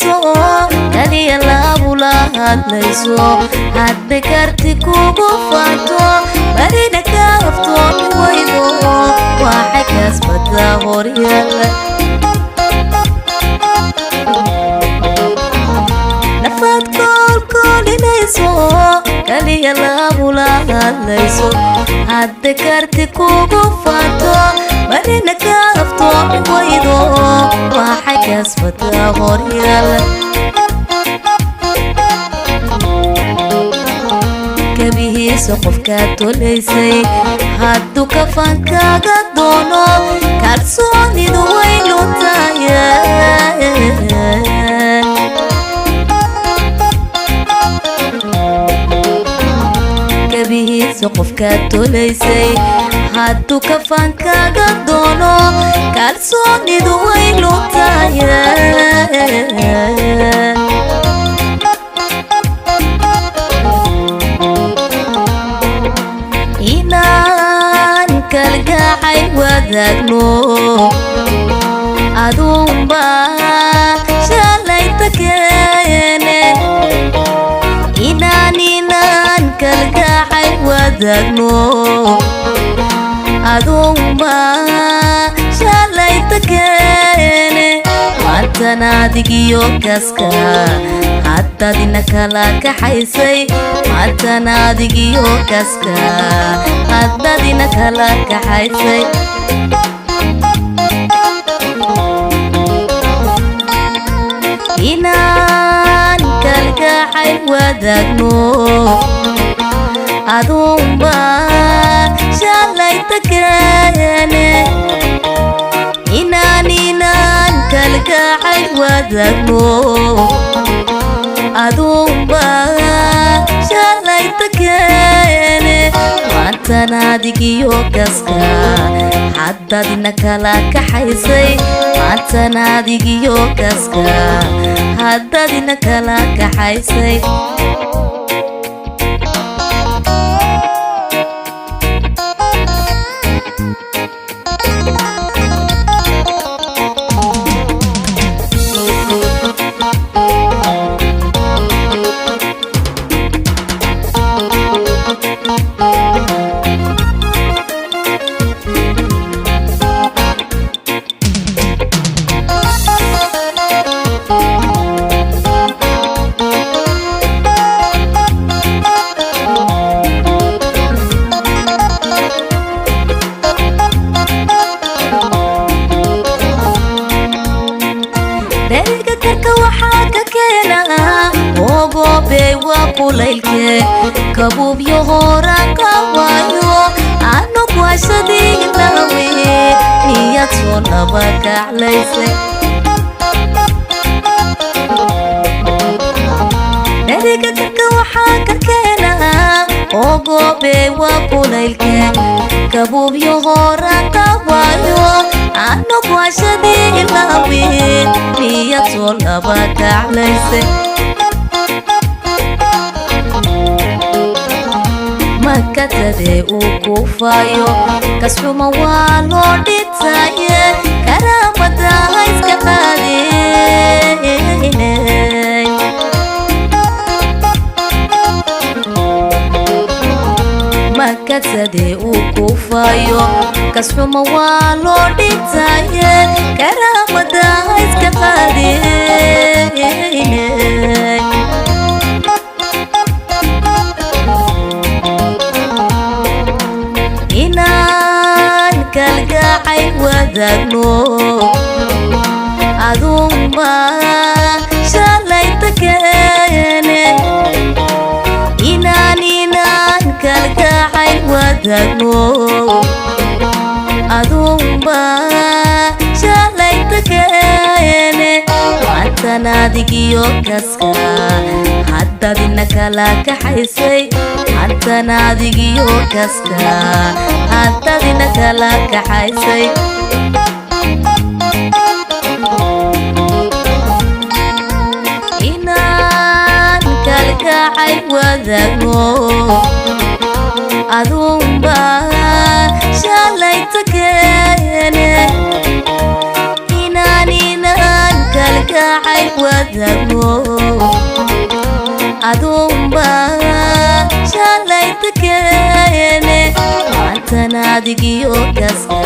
inayso kaliya laabula hadlayso hadda karti kugu faanto barina ka aftoomi waydo waxay kasbadaa horyaala nafad koolkool inayso kaliya laabula hadlayso hadda karti kugu faanto barina ka aftoomi waydo waxay kasbadaa horyaala kabihiisa qofkaad tolaysay hadduu kafaankaaga doono kalsoonidu way luntaye kabihiisa qofkaad tolaysay hadduu kafaankaaga doono kalsoonidu way luntaye inaan kalgacay wadaagno aduunba shalayta keene inaan kalgacay wadaagno aduunba shalayta keene maantan adigiyo kaska haddadina kala kaxaysay maantan adigiyo kaska haddadina kala kaxaysay inaan kalgacay wadaagno aduunba shalayta keene inaan kalgacay wadaagno aduunba shalayta keene maantan adigiyo kaska haddadina kala kaxaysay maantan adigiyo kaska haddadina kala kaxaysay deriga karka waxaa ka keena ogoobey waa kulaylke kabuubyo horaan ka waayo anog waashadii ilawe niyad soo laba kaclaysay deriga karka waxaa ka keena ogoobey waa kulaylke kabuubyo horaan ka waayo anog waashadii ilawe niyad soo laba kaclaysay makatadee uu kuufayo kasxuma waa loo dhitaye karaamada hayska qaadinay makatadee uu kuufayo kasxuma waa loo dhitaye karaamada hayska qaadinay inaan kalgacay wadaagno aduunba shalayta keene inaan kalgacay wadaagno aduunba shalayta keene maantan adigiyo kaska haddadina kala kaxaysay maantan adigiyo kaska haddadina kala kaxaysay inaan kalgacay wadaagno aduunba shalayta keene inaan kalgacay kalgacay wadago adumba shalay takeene maantana adigiyo gaska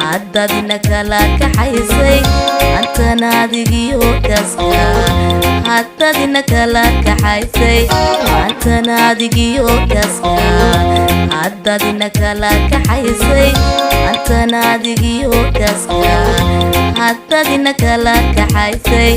haddadina kala kaxaysay maantana adigiyo gaska haddadina kala kaxaysay maantana adigiyo gaska haddadina kala kaxaysay maantana adigiyo gaska haddadina kala kaxaysay